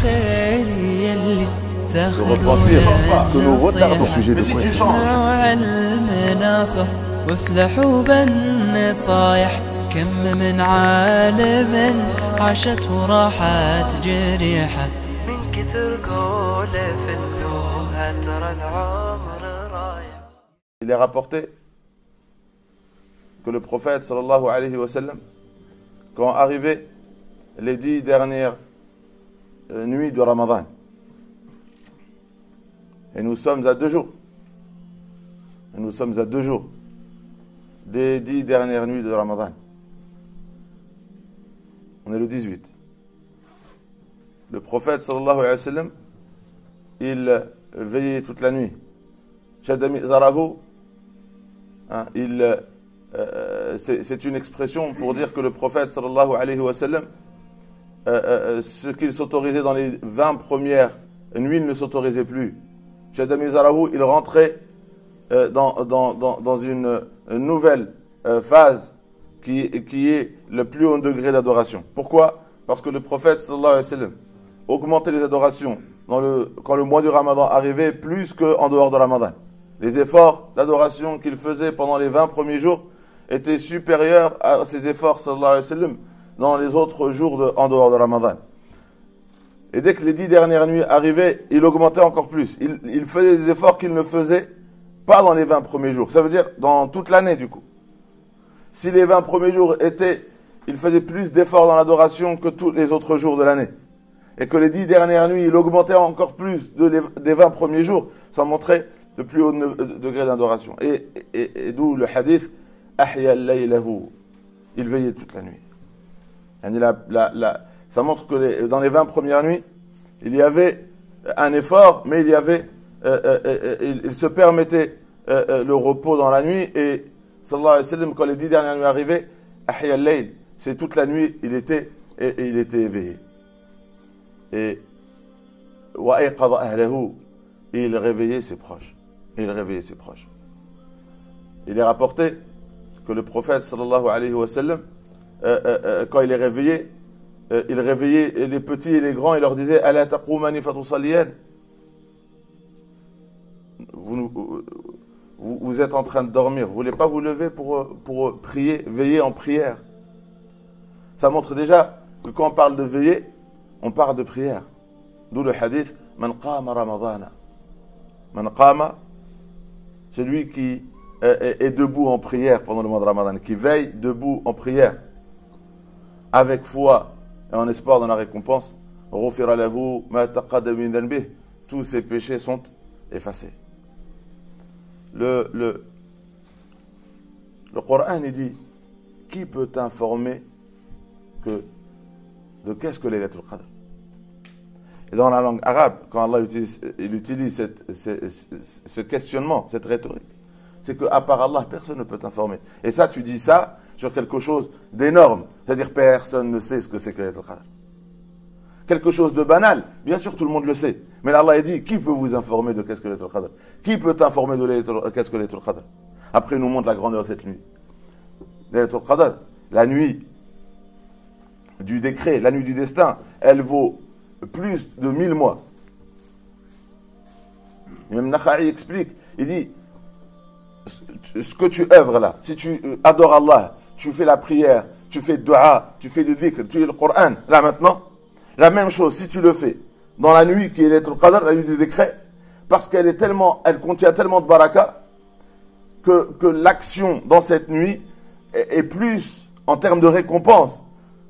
الخير يلي Le repentir que nous retardons au sujet de Mais si tu quoi. على المناصة وافلحوا بالنصايح كم من عالم عاشت وراحت جريحة من كثر قوله في النوها ترى العمر رايح. Il est rapporté que le prophète sallallahu alayhi wa sallam, quand arrivaient les 10 dernières nuits de Ramadan, et nous sommes à 2 jours, des 10 dernières nuits de Ramadan, on est le 18. Le prophète sallallahu alayhi wa sallam, il veillait toute la nuit. Shadami Zarahu, hein, c'est une expression pour dire que le prophète sallallahu alayhi wa sallam, ce qu'il s'autorisait dans les 20 premières nuits, il ne s'autorisait plus. Shadami Zarahu, il rentrait dans une nouvelle phase qui est le plus haut degré d'adoration. Pourquoi? Parce que le prophète sallallahu alayhi wa sallam augmentait les adorations quand le mois du Ramadan arrivait plus qu'en dehors de Ramadan. Les efforts d'adoration qu'il faisait pendant les 20 premiers jours étaient supérieurs à ses efforts sallallahu alayhi wa sallam dans les autres jours en dehors de Ramadan. Et dès que les 10 dernières nuits arrivaient, il augmentait encore plus. Il faisait des efforts qu'il ne faisait pas dans les 20 premiers jours. Ça veut dire dans toute l'année du coup. Si les 20 premiers jours il faisait plus d'efforts dans l'adoration que tous les autres jours de l'année. Et que les 10 dernières nuits, il augmentait encore plus des 20 premiers jours. Ça montrait le plus haut degré d'adoration. Et d'où le hadith, Ahya laylahu. Il veillait toute la nuit. Ça montre que dans les 20 premières nuits, il y avait un effort, mais il se permettait le repos dans la nuit. Et sallallahu alayhi wa sallam, quand les 10 dernières nuits arrivaient, Ahya layl, c'est toute la nuit, il était éveillé. Et wa ayqadha ahlahu, il réveillait ses proches. Il est rapporté que le prophète sallallahu alayhi wa sallam, quand il est réveillé, il réveillait les petits et les grands, il leur disait ala taqumani fatusalliyan. Vous êtes en train de dormir, vous voulez pas vous lever pour prier, veiller en prière. Ça montre déjà que quand on parle de veiller, on parle de prière. D'où le hadith man qama ramadana. Man qama, celui qui est debout en prière pendant le mois de Ramadan, qui veille debout en prière, avec foi et en espoir dans la récompense, ghufira lahu ma taqaddama min dhanbihi, tous ses péchés sont effacés. Le Coran il dit, qui peut t'informer de qu'est-ce que Laylatul Qadr? Et dans la langue arabe, quand Allah utilise ce questionnement, cette rhétorique, c'est qu'à part Allah, personne ne peut t'informer. Et ça, tu dis ça sur quelque chose d'énorme. C'est-à-dire, personne ne sait ce que c'est que Laylatul Qadr. Quelque chose de banal, bien sûr, tout le monde le sait. Mais Allah a dit, qui peut vous informer de qu'est-ce que Laylatul Qadr? Qui peut t'informer de qu'est-ce que Laylatul Qadr? Après, il nous montre la grandeur de cette nuit. Laylatul Qadr, la nuit du décret, la nuit du destin, elle vaut plus de 1000 mois. Et même Nakhai explique, il dit, ce que tu œuvres là, si tu adores Allah, tu fais la prière, tu fais dua, tu fais du dhikr, tu lis le Coran, là maintenant, la même chose, si tu le fais dans la nuit qui est Laylatul Qadr, la nuit du décret, parce qu'elle contient tellement de baraka, que l'action dans cette nuit est plus en termes de récompense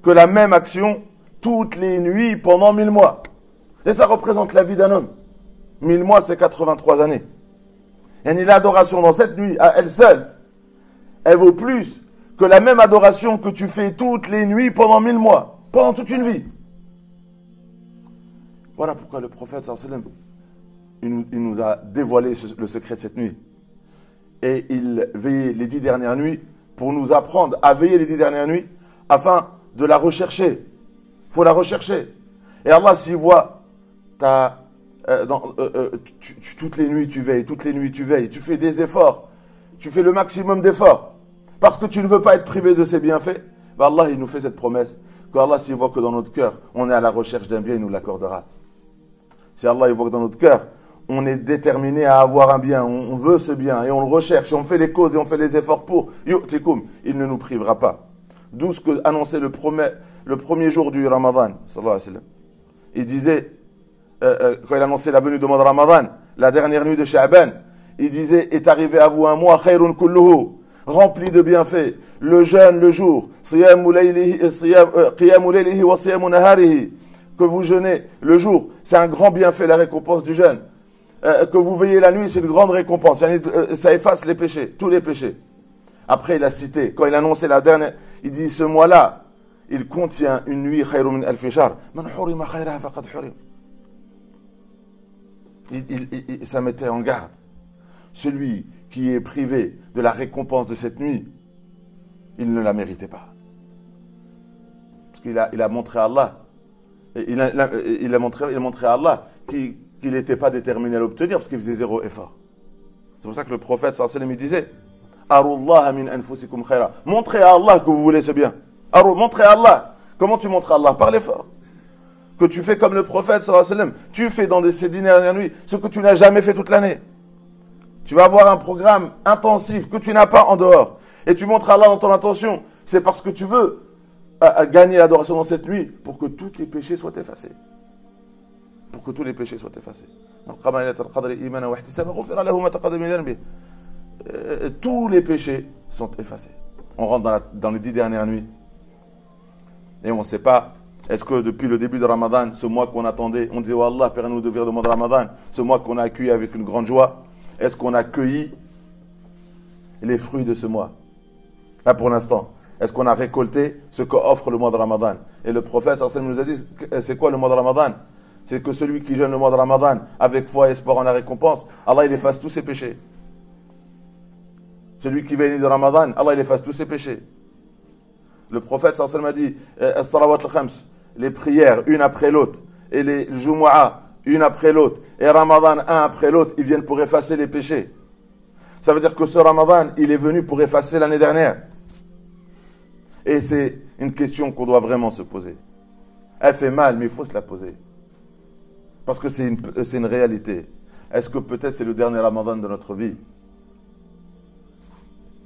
que la même action toutes les nuits pendant 1000 mois. Et ça représente la vie d'un homme. 1000 mois, c'est 83 années. Et l'adoration dans cette nuit, à elle seule, elle vaut plus que la même adoration que tu fais toutes les nuits pendant 1000 mois, pendant toute une vie. Voilà pourquoi le prophète, sallallahu alayhi wa sallam, il nous a dévoilé le secret de cette nuit. Et il veillait les 10 dernières nuits pour nous apprendre à veiller les 10 dernières nuits afin de la rechercher. Il faut la rechercher. Et Allah, s'il voit toutes les nuits tu veilles, tu fais des efforts, tu fais le maximum d'efforts, parce que tu ne veux pas être privé de ses bienfaits, ben Allah, il nous fait cette promesse, que Allah, s'il voit que dans notre cœur, on est à la recherche d'un bien, il nous l'accordera. Si Allah il voit que dans notre cœur, on est déterminé à avoir un bien, on veut ce bien, et on le recherche, et on fait les causes, et on fait les efforts pour, yu'tikum, il ne nous privera pas. D'où ce que annonçait le premier jour du Ramadan, sallallahu alayhi wa sallam. Il disait, quand il annonçait la venue du mois de Ramadan, la dernière nuit de Sha'ban, il disait, est arrivé à vous un mois, khayrun kulluhu, rempli de bienfaits, le jeûne le jour, qiyamu laylihi wa siyamu naharihi, que vous jeûnez le jour, c'est un grand bienfait, la récompense du jeûne. Que vous veillez la nuit, c'est une grande récompense. Ça efface les péchés, tous les péchés. Après, il a cité, quand il a annoncé la dernière, il dit, ce mois-là, il contient une nuit khayrun min alfi shahr. Man hurima khayraha faqad hurim. Ça mettait en garde. Celui qui est privé de la récompense de cette nuit, il ne la méritait pas. Parce qu'il a montré à Allah, il a montré à Allah qu'il n'était pas déterminé à l'obtenir parce qu'il faisait zéro effort. C'est pour ça que le prophète sallallahu alayhi wa sallam disait, Arullaha min anfusikum khayra. Montrez à Allah que vous voulez ce bien. Montrez à Allah. Comment tu montres à Allah? Par l'effort. Que tu fais comme le prophète sallallahu alayhi wa sallam. Tu fais dans ces dernières nuits ce que tu n'as jamais fait toute l'année. Tu vas avoir un programme intensif que tu n'as pas en dehors. Et tu montres à Allah dans ton intention. C'est parce que tu veux gagner l'adoration dans cette nuit pour que tous tes péchés soient effacés. Pour que tous les péchés soient effacés. Tous les péchés sont effacés. On rentre dans les 10 dernières nuits. Et on ne sait pas, est-ce que depuis le début de Ramadan, ce mois qu'on attendait, on disait, oh Allah, permets-nous de vivre le mois de Ramadan, ce mois qu'on a accueilli avec une grande joie, est-ce qu'on a cueilli les fruits de ce mois? Là pour l'instant, est-ce qu'on a récolté ce qu'offre le mois de Ramadan? Et le prophète nous a dit, c'est quoi le mois de Ramadan? C'est que celui qui jeûne le mois de Ramadan avec foi et espoir en la récompense, Allah il efface tous ses péchés. Celui qui veille de Ramadan, Allah il efface tous ses péchés. Le prophète a dit, as-salawat al-khams, les prières une après l'autre, et les Jumu'ah une après l'autre, et Ramadan un après l'autre, ils viennent pour effacer les péchés. Ça veut dire que ce Ramadan, il est venu pour effacer l'année dernière. Et c'est une question qu'on doit vraiment se poser. Elle fait mal, mais il faut se la poser. Parce que c'est une réalité. Est-ce que peut-être c'est le dernier Ramadan de notre vie?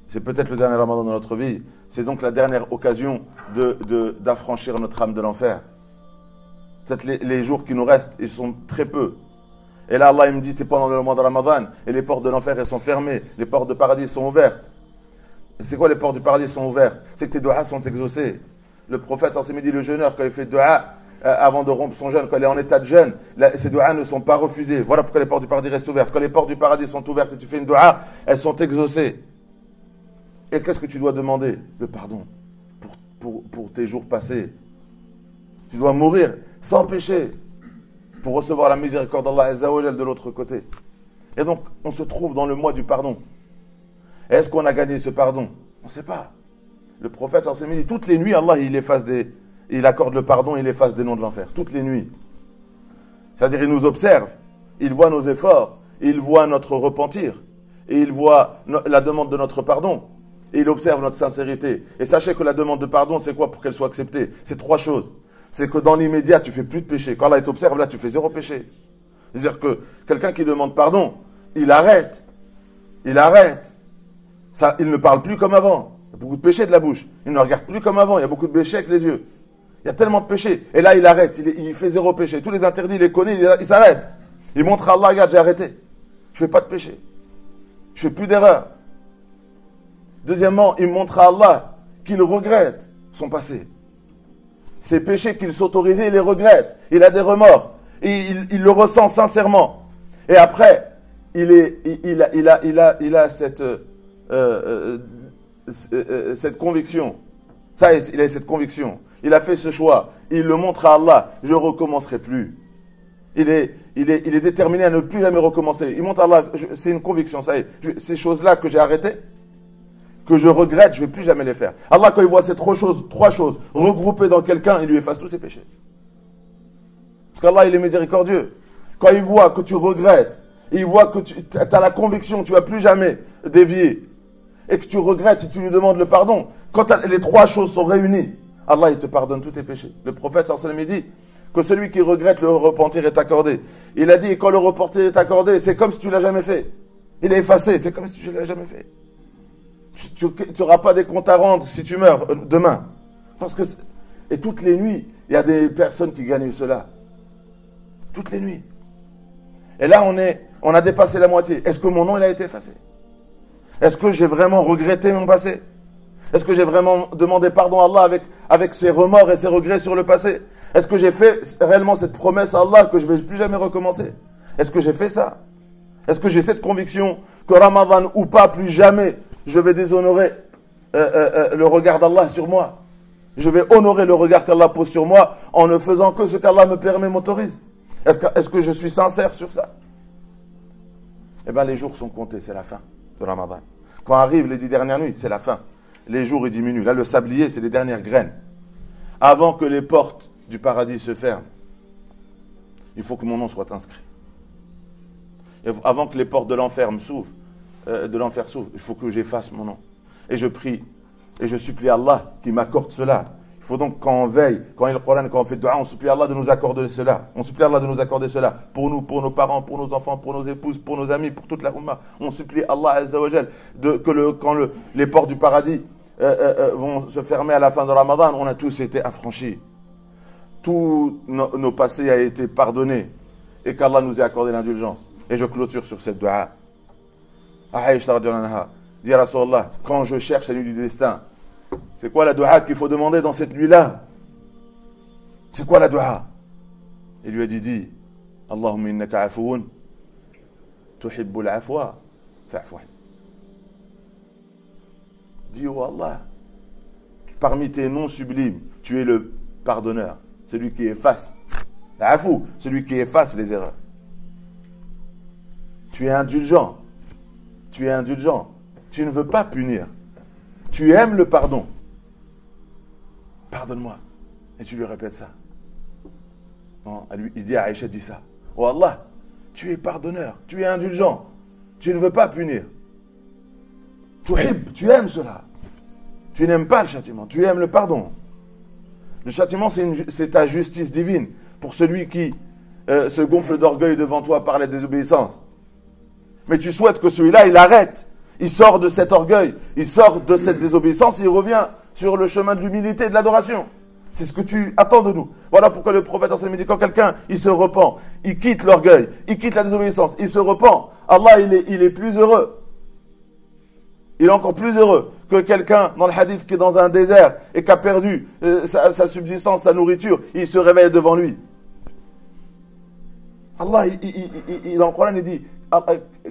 C'est peut-être le dernier Ramadan de notre vie. C'est donc la dernière occasion d'affranchir notre âme de l'enfer. Peut-être les jours qui nous restent, ils sont très peu. Et là, Allah il me dit, tu es pendant le mois de Ramadan, et les portes de l'enfer, elles sont fermées. Les portes de paradis sont ouvertes. Et c'est quoi les portes du paradis sont ouvertes? C'est que tes doigts sont exaucés. Le prophète, en ce midi, le jeûneur, quand il fait doua, avant de rompre son jeûne, quand il est en état de jeûne, ces doigts ne sont pas refusés. Voilà pourquoi les portes du paradis restent ouvertes. Quand les portes du paradis sont ouvertes et tu fais une doua, elles sont exaucées. Et qu'est-ce que tu dois demander? Le pardon pour tes jours passés. Tu dois mourir sans péché pour recevoir la miséricorde d'Allah Azza wa Jal de l'autre côté. Et donc, on se trouve dans le mois du pardon. Est-ce qu'on a gagné ce pardon? On ne sait pas. Le prophète, en ce midi, toutes les nuits, Allah, il accorde le pardon, il efface des noms de l'enfer. Toutes les nuits. C'est-à-dire, il nous observe, il voit nos efforts, il voit notre repentir, et il voit la demande de notre pardon, et il observe notre sincérité. Et sachez que la demande de pardon, c'est quoi pour qu'elle soit acceptée? C'est 3 choses. C'est que dans l'immédiat, tu fais plus de péché. Quand Allah t'observe, là, tu fais 0 péché. C'est-à-dire que quelqu'un qui demande pardon, il arrête. Il arrête. Ça, il ne parle plus comme avant. Il y a beaucoup de péchés de la bouche. Il ne regarde plus comme avant. Il y a beaucoup de péchés avec les yeux. Il y a tellement de péchés. Et là, il arrête. Il fait 0 péché. Tous les interdits, il les connaît. Il s'arrête. Il montre à Allah, regarde, j'ai arrêté. Je ne fais pas de péché. Je ne fais plus d'erreur. Deuxièmement, il montre à Allah qu'il regrette son passé. Ces péchés qu'il s'autorisait, il les regrette. Il a des remords. Et il le ressent sincèrement. Et après, il a cette conviction. Ça, il a cette conviction. Il a fait ce choix. Il le montre à Allah. Je ne recommencerai plus. Il est déterminé à ne plus jamais recommencer. Il montre à Allah. C'est une conviction. Ça y est. Ces choses-là que j'ai arrêtées, que je regrette, je ne vais plus jamais les faire. Allah, quand il voit ces 3 choses regroupées dans quelqu'un, il lui efface tous ses péchés. Parce qu'Allah, il est miséricordieux. Quand il voit que tu regrettes, il voit que tu as la conviction que tu ne vas plus jamais dévier, et que tu regrettes et tu lui demandes le pardon, quand les 3 choses sont réunies, Allah, il te pardonne tous tes péchés. Le prophète, sallallahu alayhi wa sallam, dit, que celui qui regrette le repentir est accordé. Il a dit, et quand le repentir est accordé, c'est comme si tu l'as jamais fait. Il est effacé, c'est comme si tu l'as jamais fait. Tu n'auras pas des comptes à rendre si tu meurs demain. Parce que, et toutes les nuits, il y a des personnes qui gagnent cela. Toutes les nuits. Et là, on a dépassé la moitié. Est-ce que mon nom, il a été effacé? Est-ce que j'ai vraiment regretté mon passé? Est-ce que j'ai vraiment demandé pardon à Allah avec ses remords et ses regrets sur le passé? Est-ce que j'ai fait réellement cette promesse à Allah que je ne vais plus jamais recommencer? Est-ce que j'ai fait ça? Est-ce que j'ai cette conviction que Ramadan ou pas, plus jamais, je vais déshonorer le regard d'Allah sur moi? Je vais honorer le regard qu'Allah pose sur moi en ne faisant que ce qu'Allah me permet, m'autorise. Est-ce que je suis sincère sur ça? Eh bien, les jours sont comptés, c'est la fin de Ramadan. Quand arrivent les 10 dernières nuits, c'est la fin. Les jours, ils diminuent. Là, le sablier, c'est les dernières graines. Avant que les portes du paradis se ferment, il faut que mon nom soit inscrit. Et avant que les portes de l'enfer s'ouvrent, il faut que j'efface mon nom. Et je prie, et je supplie Allah qui m'accorde cela. Il faut donc, quand on veille, quand il y a le Coran, quand on fait dua, on supplie Allah de nous accorder cela. On supplie Allah de nous accorder cela. Pour nous, pour nos parents, pour nos enfants, pour nos épouses, pour nos amis, pour toute la Ummah. On supplie Allah Azza wa Jal quand les portes du paradis vont se fermer à la fin de Ramadan, on a tous été affranchis. Tous nos passés a été pardonnés. Et qu'Allah nous ait accordé l'indulgence. Et je clôture sur cette dua. Aïcha radhiyallahu anha dit à Rasulallah, quand je cherche la nuit du destin, c'est quoi la dua qu'il faut demander dans cette nuit-là? C'est quoi la dua? Il lui a dit, Allahumma innaka afoun, tuhibbul afwa, fa'fu. Dis, oh Allah, parmi tes noms sublimes, tu es le pardonneur, celui qui efface, l'afou, celui qui efface les erreurs. Tu es indulgent, tu es indulgent, tu ne veux pas punir, tu aimes le pardon. Pardonne-moi. Et tu lui répètes ça. Non, il dit à Aïcha, dis ça. Oh Allah, tu es pardonneur, tu es indulgent, tu ne veux pas punir. Tu aimes cela. Tu n'aimes pas le châtiment, tu aimes le pardon. Le châtiment, c'est ta justice divine pour celui qui se gonfle d'orgueil devant toi par la désobéissance. Mais tu souhaites que celui-là, il arrête. Il sort de cet orgueil, il sort de cette désobéissance, il revient sur le chemin de l'humilité et de l'adoration. C'est ce que tu attends de nous. Voilà pourquoi le prophète en dit, quand quelqu'un, il se repent, il quitte l'orgueil, il quitte la désobéissance, il se repent, Allah, il est plus heureux. Il est encore plus heureux que quelqu'un dans le hadith qui est dans un désert et qui a perdu sa subsistance, sa nourriture, il se réveille devant lui. Allah, dans le Coran, il dit,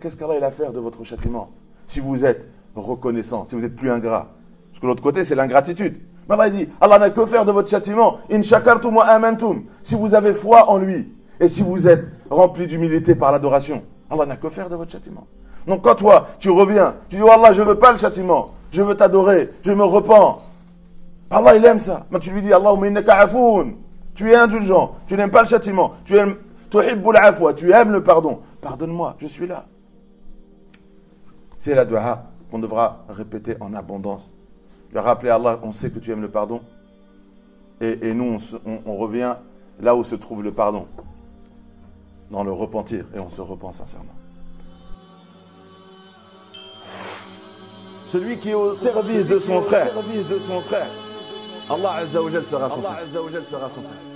qu'est-ce qu'Allah il a à faire de votre châtiment? Si vous êtes reconnaissant, si vous êtes plus ingrat. Parce que l'autre côté, c'est l'ingratitude. Mais Allah dit, Allah n'a que faire de votre châtiment. In shakartum wa amantum. Si vous avez foi en lui, et si vous êtes rempli d'humilité par l'adoration, Allah n'a que faire de votre châtiment. Donc quand toi, tu reviens, tu dis, oh Allah, je ne veux pas le châtiment, je veux t'adorer, je me repens. Allah, il aime ça. Mais tu lui dis, Allahumma innaka afoun. Tu es indulgent, tu n'aimes pas le châtiment, tu aimes tuhibbul afwa, tu aimes le pardon. Pardonne-moi, je suis là. C'est la dua qu'on devra répéter en abondance. Lui rappeler à Allah, on sait que tu aimes le pardon. Et nous, on revient là où se trouve le pardon. Dans le repentir. Et on se repent sincèrement. Celui qui est au service de son frère, Allah Azza wa Jal sera son service.